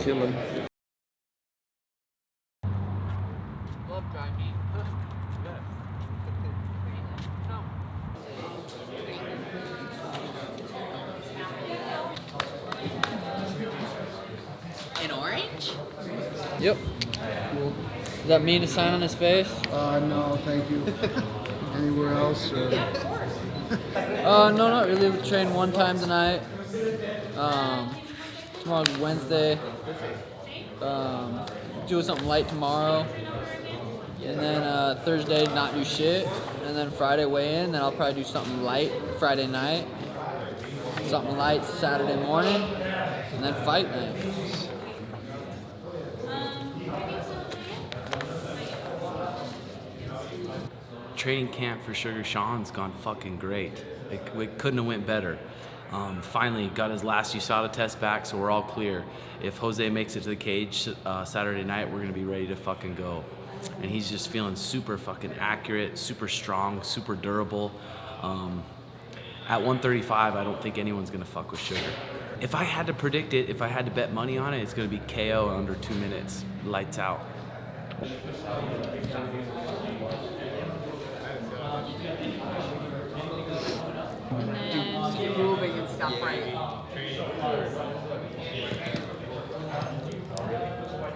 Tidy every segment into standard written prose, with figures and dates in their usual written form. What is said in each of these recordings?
chilling. Love dry meat. An orange? Yep. Does that mean a sign on his face? No, thank you. Anywhere else? No, not really. We train one time tonight. Tomorrow's Wednesday. Do something light tomorrow. And then Thursday, not do shit. And then Friday weigh in. Then I'll probably do something light Friday night. Something light Saturday morning. And then fight night. Training camp for Sugar Sean's gone fucking great. It couldn't have went better. Finally got his last USADA test back, so we're all clear. If Jose makes it to the cage Saturday night, we're gonna be ready to fucking go. And he's just feeling super fucking accurate, super strong, super durable. At 135, I don't think anyone's gonna fuck with Sugar. If I had to predict it, if I had to bet money on it, it's gonna be KO in under 2 minutes, lights out. And then keep moving and stuff, right?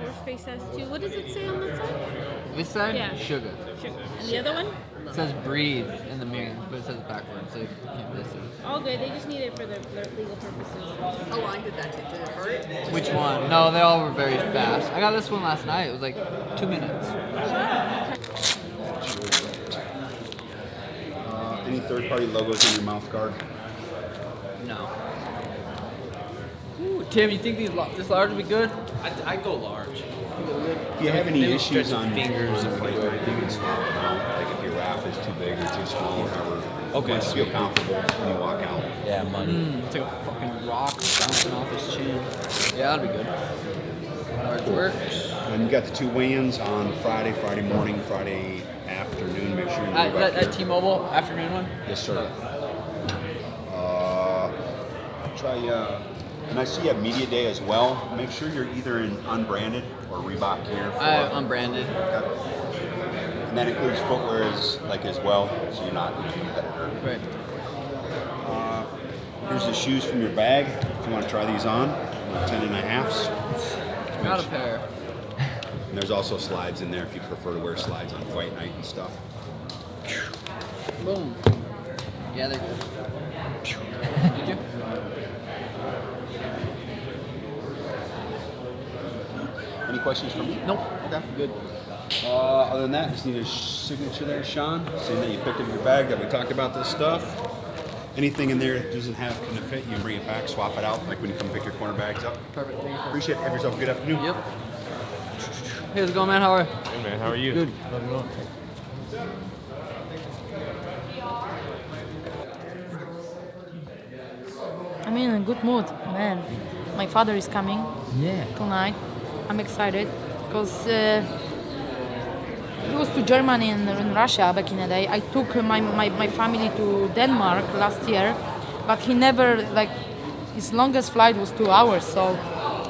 Your face has two. What does it say on that side? This side? Yeah. Sugar. Sugar. And the other one? It says breathe in the mirror, but it says it backwards, so you can't miss it. All good. They just need it for their legal purposes. How long did that take? Did it hurt? Which one? No, they all were very fast. I got this one last night. It was like 2 minutes. Any third-party logos in your mouth guard? No. Ooh, Tim, you think this large would be good? I go large. Do you have any Maybe issues stretch on fingers and like, I think it's like if your wrap is too big or too small or however. Okay, You feel comfortable when you walk out. Yeah, money. It's like a fucking rock bouncing off his chin. Yeah, that'd be good. Large works. And you got the two weigh-ins on Friday morning, Friday afternoon. Make sure you move up That here. T-Mobile afternoon one? Yes, sir. Try, and I see you have media day as well. Make sure you're either in unbranded or Reebok gear. Unbranded. And that includes footwear as well, so you're not a competitor. Right. Here's the shoes from your bag. If you want to try these on, 10.5s. Got a pair. And there's also slides in there if you prefer to wear slides on fight night and stuff. Boom. Yeah, they're good. Did you? Any questions for me? Nope. Okay, good. Other than that, just need a signature there, Sean, saying that you picked up your bag, that we talked about this stuff. Anything in there that doesn't have can fit, you can bring it back, swap it out, like when you come pick your corner bags up. Perfect. Thank you. Appreciate it. Have yourself a good afternoon. Yep. Hey, how's it going, man? How are you? Hey man, how are you? Good. I'm in a good mood, man. My father is coming Yeah. tonight. I'm excited because he was to Germany and in Russia back in the day. I took my family to Denmark last year, but he never, like, his longest flight was 2 hours, so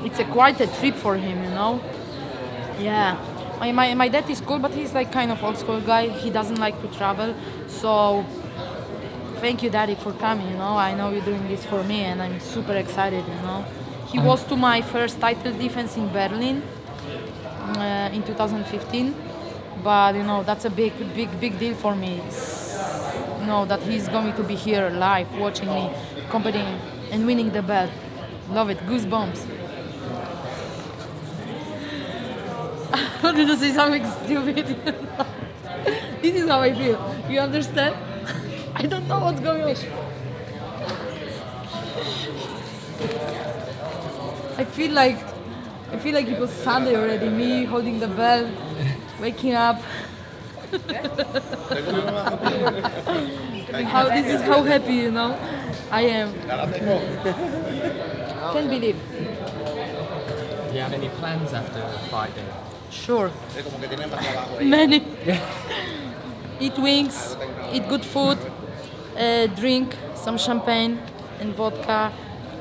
it's quite a trip for him, you know? Yeah. My dad is cool, but he's like kind of old school guy. He doesn't like to travel, so thank you, Daddy, for coming, you know? I know you're doing this for me, and I'm super excited, you know? He was to my first title defense in Berlin in 2015, but, you know, that's a big deal for me. You know, that he's going to be here live, watching me, competing and winning the belt. Love it, goosebumps. I wanted to say something stupid. This is how I feel. You understand? I don't know what's going on. I feel like it was Sunday already. Me holding the bell, waking up. This is how happy, you know, I am. Can't believe. Do you have any plans after the fight day? Sure. Many. Eat wings, eat good food, drink some champagne and vodka,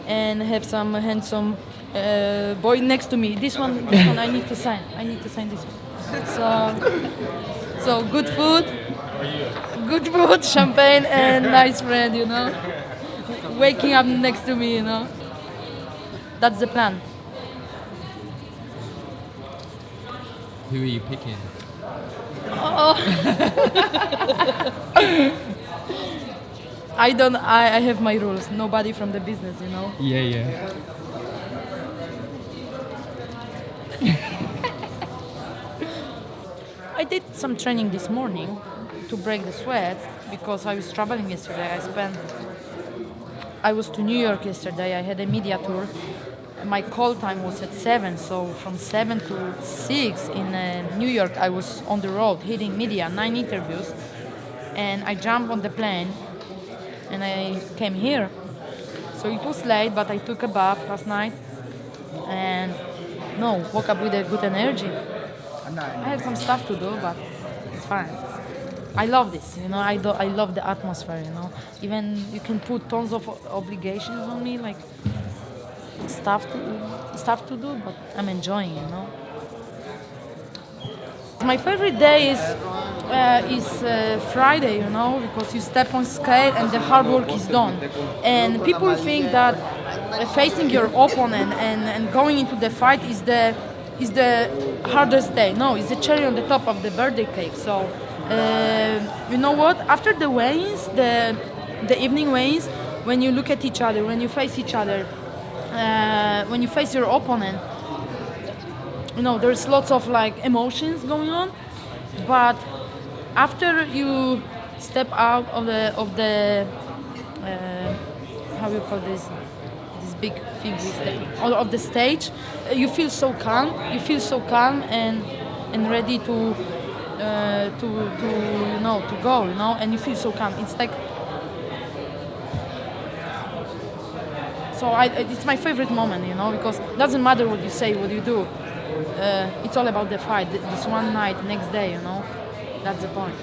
and have some handsome boy next to me. This one, I need to sign. I need to sign this one. So good food, champagne, and nice friend, you know. Waking up next to me, you know. That's the plan. Who are you picking? Oh. I have my rules. Nobody from the business, you know. Yeah. I did some training this morning to break the sweat because I was traveling yesterday. I was to New York yesterday. I had a media tour. My call time was at 7, so from 7 to 6 in New York, I was on the road hitting media, 9 interviews, and I jumped on the plane and I came here. So it was late, but I took a bath last night and woke up with a good energy. I have some stuff to do, but it's fine. I love this, you know. I love the atmosphere, you know. Even you can put tons of obligations on me, like stuff to do, but I'm enjoying, you know. My favorite day is Friday, you know, because you step on scale and the hard work is done. And people think that facing your opponent and going into the fight is the hardest day. No, it's the cherry on the top of the birthday cake. So, you know what? After the weigh-ins, the evening weigh-ins, when you look at each other, when you face each other, when you face your opponent, you know, there's lots of like emotions going on. But after you step out of the how you call this big thing of the stage, you feel so calm. You feel so calm and ready to you know, to go, you know, and you feel so calm. It's like, so it's my favorite moment, you know, because it doesn't matter what you say, what you do. It's all about the fight. This one night, next day, you know, that's the point.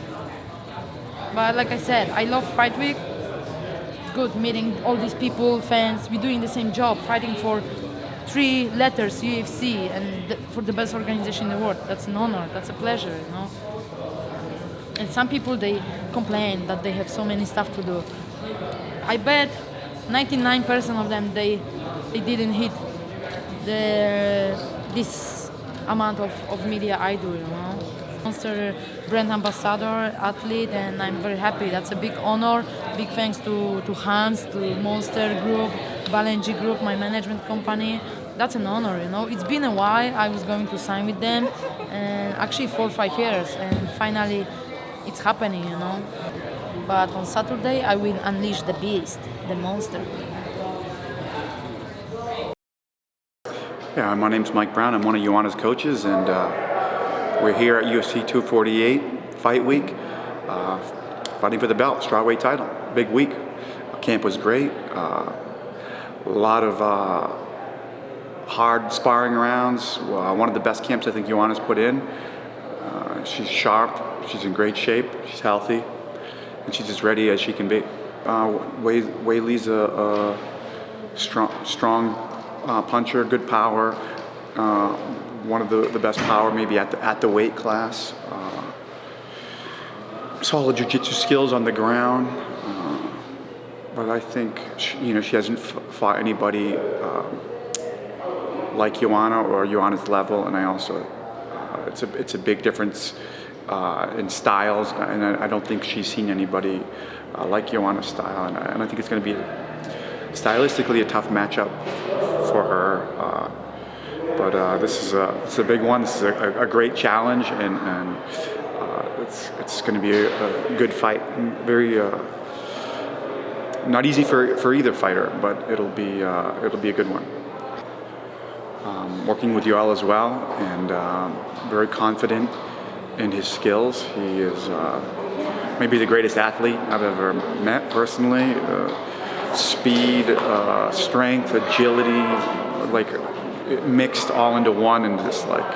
But like I said, I love Fight Week. Good meeting all these people, fans. We're doing the same job, fighting for 3 letters, UFC, and for the best organization in the world. That's an honor. That's a pleasure, you know. And some people, they complain that they have so many stuff to do. I bet 99% of them, they didn't hit this amount of media I do, you know. Monster brand ambassador, athlete, and I'm very happy. That's a big honor. Big thanks to Hans, to Monster Group, Balenji Group, my management company. That's an honor, you know. It's been a while. I was going to sign with them, and actually 4 or 5 years, and finally it's happening, you know. But on Saturday I will unleash the beast, the monster. Yeah, my name's Mike Brown. I'm one of Joanna's coaches, and we're here at UFC248 Fight Week, fighting for the belt, strawweight title. Big week. Camp was great. A lot of hard sparring rounds. One of the best camps I think Joanna's put in. She's sharp. She's in great shape. She's healthy, and she's as ready as she can be. Weili's a strong puncher, good power. One of the best power maybe at the weight class. Solid jiu-jitsu skills on the ground. But I think she hasn't fought anybody like Joanna or Joanna's level, and I also it's a big difference in styles, and I don't think she's seen anybody like Joanna's style, and I think it's going to be stylistically a tough matchup for her. But this is a big one. This is a great challenge, and it's going to be a good fight. Very not easy for either fighter, but it'll be a good one. Working with Yoel as well, and very confident in his skills. He is maybe the greatest athlete I've ever met personally. Speed, strength, agility, like mixed all into one, and this like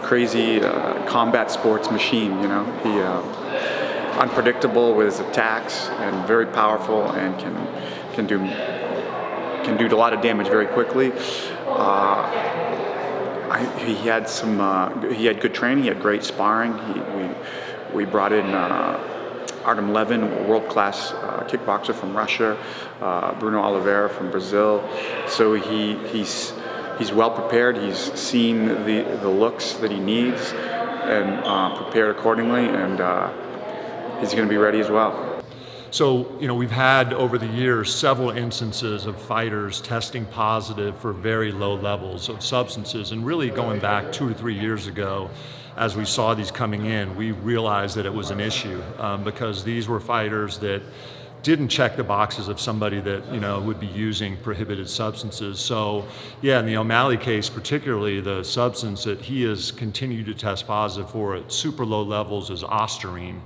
crazy combat sports machine. You know, he unpredictable with his attacks and very powerful, and can do a lot of damage very quickly. He had he had good training. He had great sparring. We brought in Artem Levin, world-class kickboxer from Russia, Bruno Oliveira from Brazil. So he's well prepared. He's seen the looks that he needs and prepared accordingly, and he's going to be ready as well. So, we've had over the years several instances of fighters testing positive for very low levels of substances, and really going back 2 to 3 years ago, as we saw these coming in, we realized that it was an issue because these were fighters that didn't check the boxes of somebody that would be using prohibited substances. So yeah, in the O'Malley case particularly, the substance that he has continued to test positive for at super low levels is ostarine.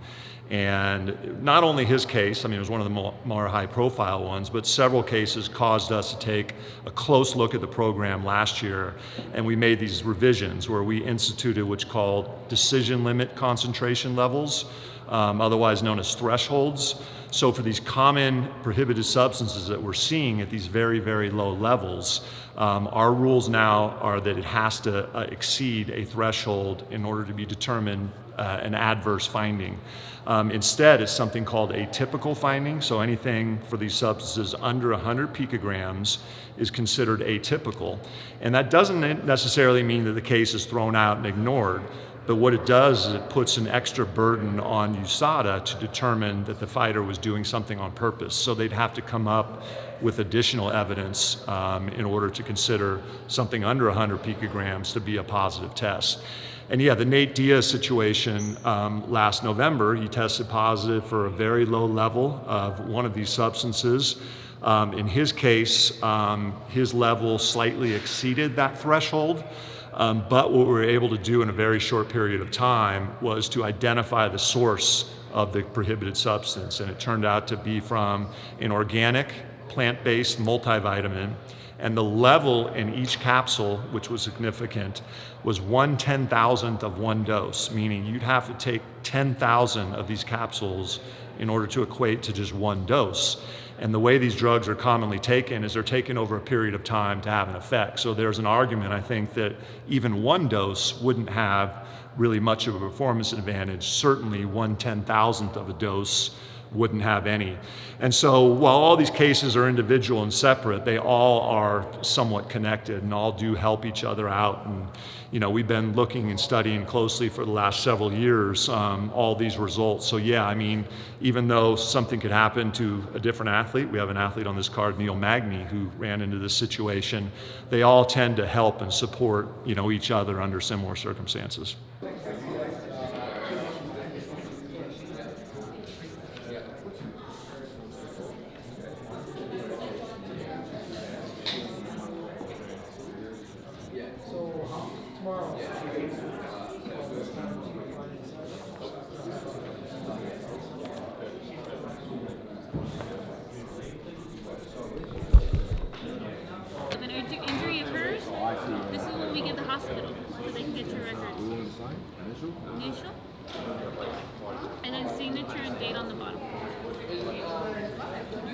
And not only his case, it was one of the more high-profile ones, but several cases caused us to take a close look at the program last year, and we made these revisions where we instituted what's called decision limit concentration levels, otherwise known as thresholds. So for these common prohibited substances that we're seeing at these very, very low levels, our rules now are that it has to exceed a threshold in order to be determined an adverse finding. Instead, it's something called atypical finding. So anything for these substances under 100 picograms is considered atypical. And that doesn't necessarily mean that the case is thrown out and ignored. But what it does is it puts an extra burden on USADA to determine that the fighter was doing something on purpose. So they'd have to come up with additional evidence in order to consider something under 100 picograms to be a positive test. And yeah, the Nate Diaz situation last November, he tested positive for a very low level of one of these substances. In his case, his level slightly exceeded that threshold. But what we were able to do in a very short period of time was to identify the source of the prohibited substance. And it turned out to be from an organic, plant-based multivitamin. And the level in each capsule, which was significant, was 1/10,000th of one dose, meaning you'd have to take 10,000 of these capsules in order to equate to just one dose. And the way these drugs are commonly taken is they're taken over a period of time to have an effect. So there's an argument, I think, that even one dose wouldn't have really much of a performance advantage. Certainly 1/10,000th of a dose wouldn't have any. And so while all these cases are individual and separate, they all are somewhat connected and all do help each other out. And we've been looking and studying closely for the last several years all these results. So yeah, even though something could happen to a different athlete, we have an athlete on this card, Neil Magny, who ran into this situation, they all tend to help and support each other under similar circumstances. If an injury occurs, this is when we get the hospital, so they can get your records. Initial? And then signature and date on the bottom.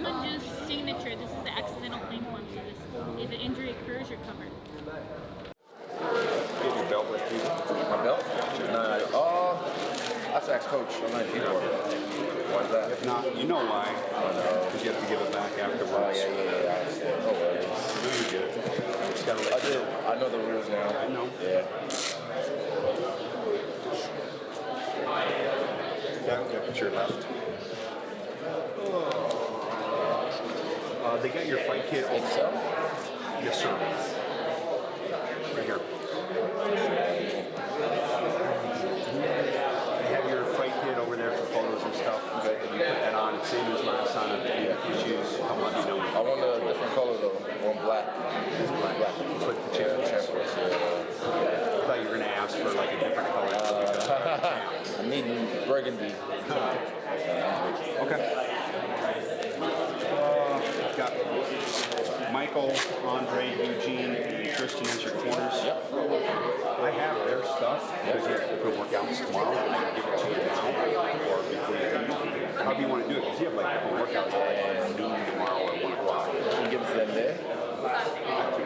And just signature. This is the accidental claim form. So this, if an injury occurs, you're covered. Get your belt with you. My belt? I have to ask Coach. I'm not a keyboard. Why is that? If not, you know why. Because you have to give it back afterwards. Yeah. I understand. No worries. Really good. Just gotta let I do. I know the rules now. I know. Yeah. Got your left. They got your fight kit. So? Yes, sir. Right here. They have your fight kit over there for photos and stuff. Okay. And you put that on. It's same as last time. If you have issues, come let me know. I want a different color though. I want black. Black. Put the championship. I thought you were going to ask for like a different color. I'm needing burgundy. Okay. Got Michael, Andre, Eugene, and Tristan as your corners. Yep. I have their stuff because you have to workouts tomorrow. And I can give it to you now or before you leave. How do you want to do it? Because you have like different workouts at like noon tomorrow or 1 o'clock. Can you give it to them there?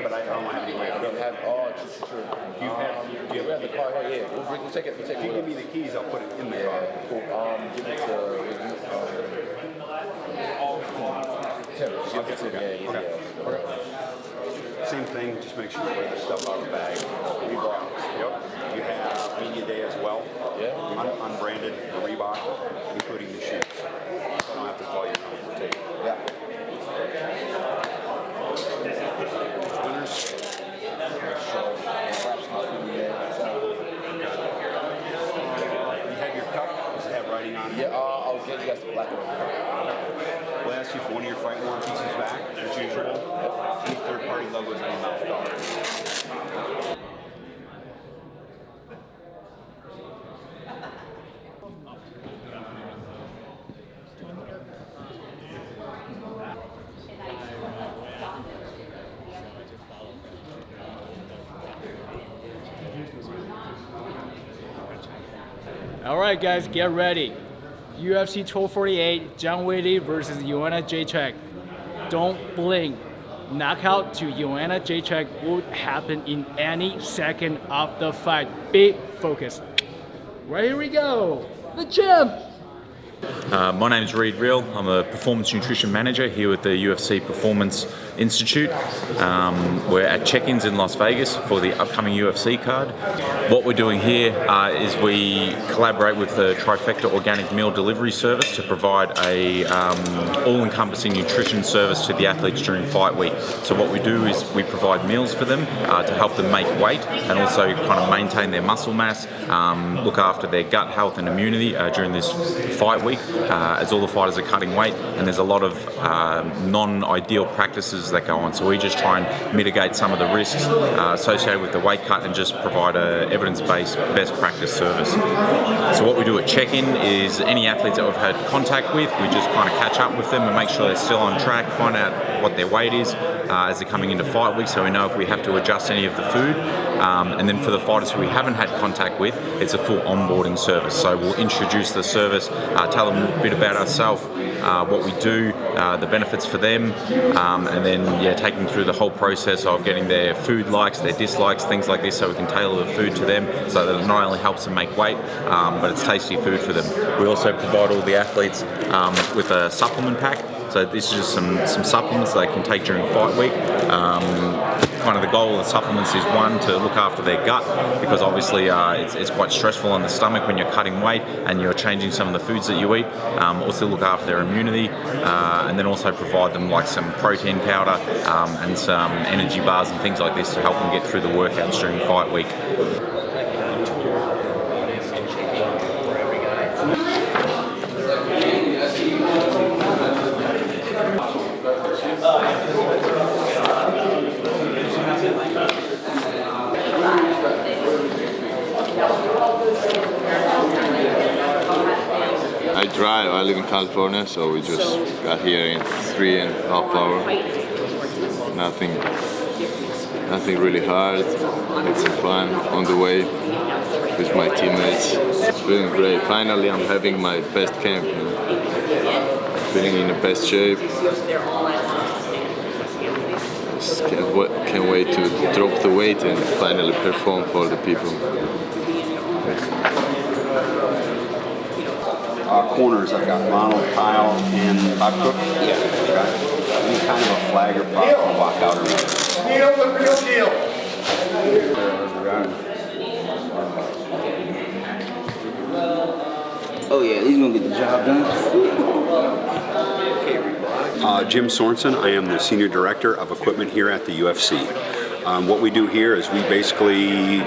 But I don't have any way of don't have. Oh, true. Do you have We have the car here. Yeah, we'll take it. We'll take If you it. give me the keys, I'll put it in the car. Cool. Give it to Tim. Give it to Tim. Yeah. Same thing, just make sure you put the stuff out of the bag. Reebok. Yep. You have media day as well. Yeah. Unbranded, Reebok, including the shoes. So I don't have to call you to take. Yeah. Winners. You have your cup. Does it have writing on it? Yeah. I'll get you guys the black one. We'll ask you for one of your fight worn pieces back, as usual. Any third-party logos on your mouth guard. All right, guys, get ready. UFC 248, Zhang versus Joanna Jacek. Don't blink. Knockout to Joanna Jacek would happen in any second of the fight. Be focused. Right, here we go. The champ. My name is Reed Real. I'm a performance nutrition manager here at the UFC Performance Institute. We're at check-ins in Las Vegas for the upcoming UFC card. What we're doing here is we collaborate with the Trifecta Organic Meal Delivery Service to provide a all-encompassing nutrition service to the athletes during fight week. So what we do is we provide meals for them to help them make weight and also kind of maintain their muscle mass, look after their gut health and immunity during this fight week, as all the fighters are cutting weight, and there's a lot of non-ideal practices that go on. So we just try and mitigate some of the risks associated with the weight cut and just provide a evidence-based best practice service. So what we do at check-in is any athletes that we've had contact with, we just kind of catch up with them and make sure they're still on track, find out what their weight is as they're coming into fight week, so we know if we have to adjust any of the food. And then for the fighters who we haven't had contact with, it's a full onboarding service. So we'll introduce the service, tell them a bit about ourselves, what we do, the benefits for them, and then take them through the whole process of getting their food likes, their dislikes, things like this, so we can tailor the food to them so that it not only helps them make weight, but it's tasty food for them. We also provide all the athletes with a supplement pack. So this is just some supplements they can take during fight week. Kind of the goal of the supplements is one, to look after their gut, because obviously it's quite stressful on the stomach when you're cutting weight and you're changing some of the foods that you eat. Also look after their immunity, and then also provide them like some protein powder and some energy bars and things like this to help them get through the workouts during fight week. I drive. I live in California, so we just got here in 3.5 hours. Nothing really hard. It's some fun on the way with my teammates. It's feeling great. Finally, I'm having my best camp. Feeling in the best shape. Just can't wait to drop the weight and finally perform for the people. Corners, I got Ronald, Kyle, and Bob Cook. Yeah. Any kind of a flag or pop to walk out or Neil, the real deal. Oh yeah, he's gonna get the job done. Jim Sorensen. I am the Senior Director of Equipment here at the UFC. What we do here is we basically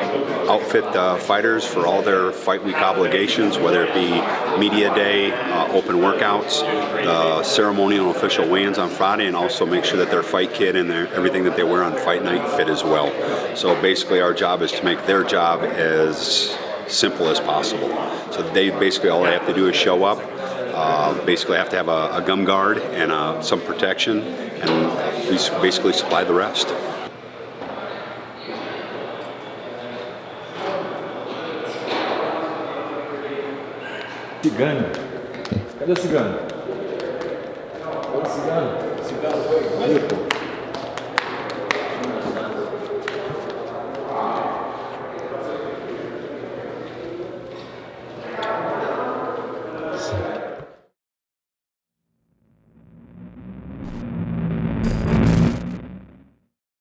outfit the fighters for all their fight week obligations, whether it be media day, open workouts, the ceremonial and official weigh-ins on Friday, and also make sure that their fight kit and everything that they wear on fight night fit as well. So basically our job is to make their job as simple as possible. So they basically, all they have to do is show up, basically have to have a gum guard and some protection, and we basically supply the rest. Cigano. Cadê o cigano? Cadê o cigano? Cigano foi.